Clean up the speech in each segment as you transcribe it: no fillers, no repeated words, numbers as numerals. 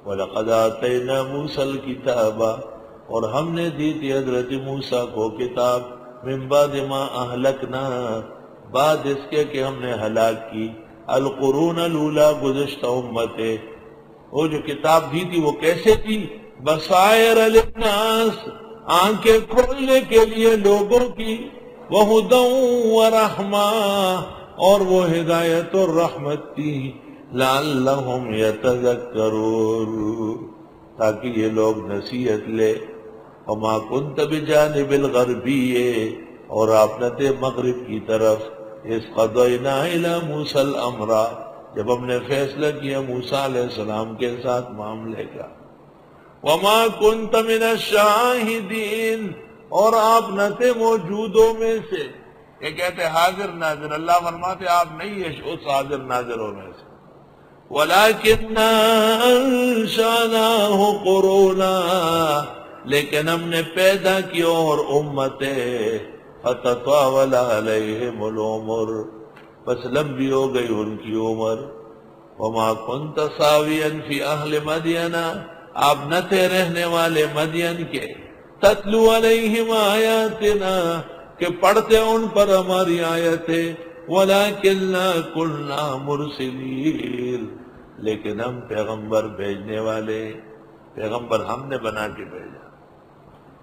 وَلَقَدْ آتَيْنَا مُوسَى الْكِتَابَ، اور ہم نے دی تھی حضرت موسیٰ کو کتاب، من بعد ما اہلکنا، بعد اس کے کہ ہم نے ہلاک کی، القرون الاولیٰ، گزشتہ امتیں۔ وہ جو کتاب دی تھی وہ کیسے تھی؟ بصائر للناس، آنکھیں کھولنے کے لیے لوگوں کی، وَهُدًى وَرَحْمَةً، اور وہ ہدایت اور رحمت تھی، لَعَلَّهُمْ يَتَذَكَّرُونَ، تاکہ یہ لوگ نصیحت لے۔ وَمَا كُنْتَ بِجَانِبِ الْغَرْبِيِّ، اور آپ نہ تھے مغرب کی طرف، اِذْ قَضَيْنَا إِلَى مُوسَى الْأَمْرَ، جب ہم نے فیصلہ کیا موسیٰ علیہ السلام کے ساتھ معاملے کا۔ وَمَا كُنْتَ مِنَ الشَّاهِدِينَ، اور آپ نہ تھے موجودوں میں سے۔ یہ کہتے حاضر ناظر، اللہ فرماتے آپ نہیں ہے اس حاضر ناظروں میں سے۔ وَلَكِنَّا أَنشَأْنَاهُ قُرُونًا، لیکن ہم نے پیدا کی اور امتیں، فَتَطَاوَلَ عَلَيْهِمُ الْعُمُرُ، بس لمبی ہو گئی ان کی عمر۔ وَمَا كُنْتَ سَاوِيًا فِي أَهْلِ مَدْيَنَ، آپ نہ تھے رہنے والے مدین کے، تَتْلُو عَلَيْهِمْ آيَاتِنَا، کہ پڑھتے ان پر ہماری آیتیں، وَلَكِنَّا كُنَّا مُرْسِلِينَ، لیکن ہم پیغمبر بھیجنے والے، پیغمبر ہم نے بنا کے بھیجا۔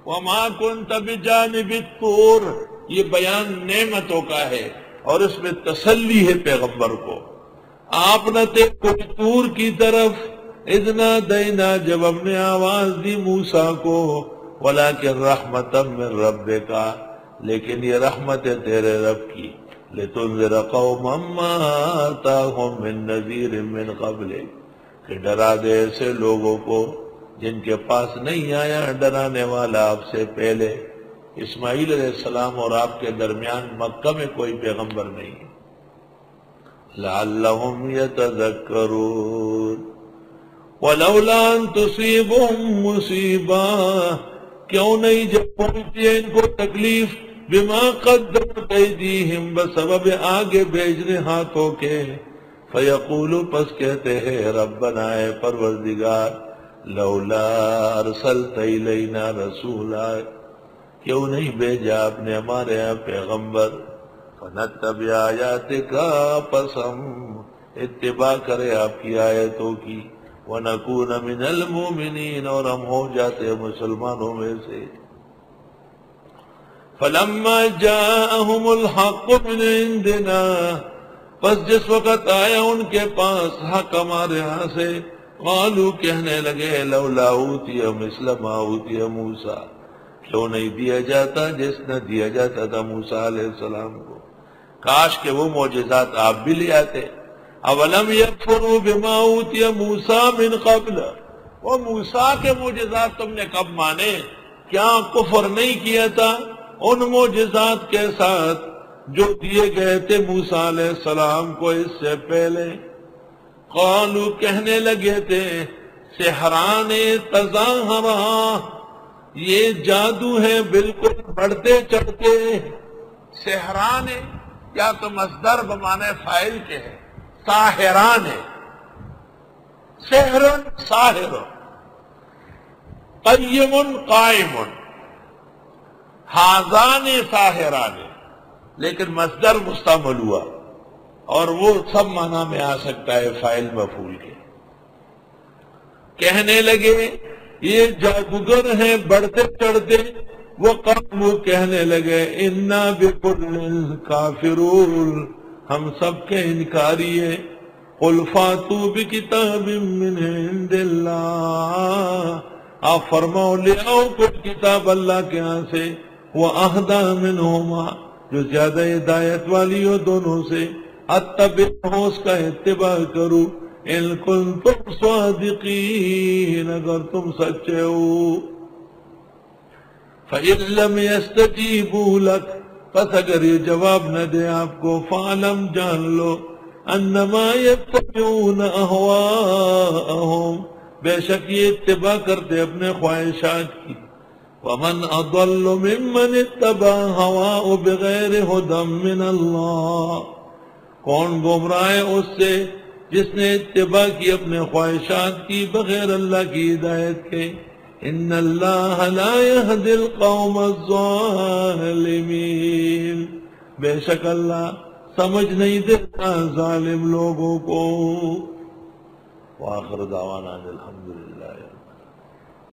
وَمَا كُنْتَ بِجَانِبِ الطُّورِ، یہ بیان نعمتوں کا ہے اور اس میں تسلی ہے پیغمبر کو۔ آپ نہ تھے کوئی طور کی طرف، اذ نادینا، جب ہم نے آواز دی موسیٰ کو، ولیکن رحمتا من ربک، لیکن یہ رحمت ہے تیرے رب کی، لتنذر قوما ما آتاہم من نذیر من قبلک، کہ ڈرا دے ایسے لوگوں کو جن کے پاس نہیں آیا ڈرانے والا آپ سے پہلے۔ اسماعیل علیہ السلام اور آپ کے درمیان مکہ میں کوئی پیغمبر نہیں ہے۔ لعلہم یتذکرون، ولولا ان تصیبہم مصیبہ، کیوں نہیں جب پہنچی ان کو تکلیف، بما قدمت ایدیہم، بسبب آگے بھیجنے ہاتھوں کے، فیقولوا، پس کہتے ہیں، ربنا، اے پروردگار، لولا ارسلت الینا رسولا، کیوں نہیں بھیجا آپ نے ہمارے یہاں پیغمبر، فنتبع آیاتک، پس ہم اتباع کرے آپ کی آیتوں کی، ونکون من المؤمنین، اور ہم ہو جاتے مسلمانوں میں سے۔ فلما جاءہم الحق من عندنا، پس جس وقت آیا ان کے پاس حق ہمارے ہاں سے، قالوا، کہنے لگے، لولا اوتی مثل ما اوتی موسیٰ، کیوں نہیں دیا جاتا جس نہ دیا جاتا تھا موسیٰ علیہ السلام کو، کاش کہ وہ معجزات آپ بھی لے آتے۔ اولم یکفروا بما اوتی موسیٰ من قبل، وہ موسیٰ کے معجزات تم نے کب مانے؟ کیا کفر نہیں کیا تھا ان معجزات کے ساتھ جو دیے گئے تھے موسیٰ علیہ السلام کو اس سے پہلے؟ قالوا، کہنے لگے تھے، سحران تظاہرا، یہ جادو ہے بالکل بڑھتے چڑھتے۔ سحران، یا تو مصدر بمانے فاعل کے ہے، ساحران ہے، سحر ساحر، قیم قائم، ہاذان ساحران، لیکن مصدر مستعمل ہوا اور وہ سب معنی میں آ سکتا ہے فاعل مفعول کے۔ کہنے لگے یہ جادوگر ہیں بڑھتے چڑھتے، وہ قالوا، کہنے لگے، انا بکل کافرون، ہم سب کے انکاری ہیں۔ قل فاتوا بکتاب من عند اللہ، آپ فرماؤ لے آؤ کوئی کتاب اللہ کے ہاں سے، وَأَهْدَىٰ مِنْهُمَا، جو زیادہ ہدایت والی ہو دونوں سے، اتبعہ، اس کا اتباع کرو، ان کنتم صادقین، اگر تم سچے ہو۔ فَإِن لَّمْ يَسْتَجِيبُوا لَكَ، پس اگر یہ جواب نہ دے آپ کو، فَاعْلَمْ، جان لو، انما یتبعون اہواءہم، بے شک یہ اتباع کرتے اپنے خواہشات کی۔ ومن اضل ممن اتبع ہواء بغیر ہدی من اللہ، کون گمراہ ہے اس سے جس نے اتباع کی اپنے خواہشات کی بغیر اللہ کی ہدایت کے. ان اللہ لا يهدي القوم الظالمین، بے شک اللہ سمجھ نہیں دیتا ظالم لوگوں کو. وآخر دعوانا الحمدللہ.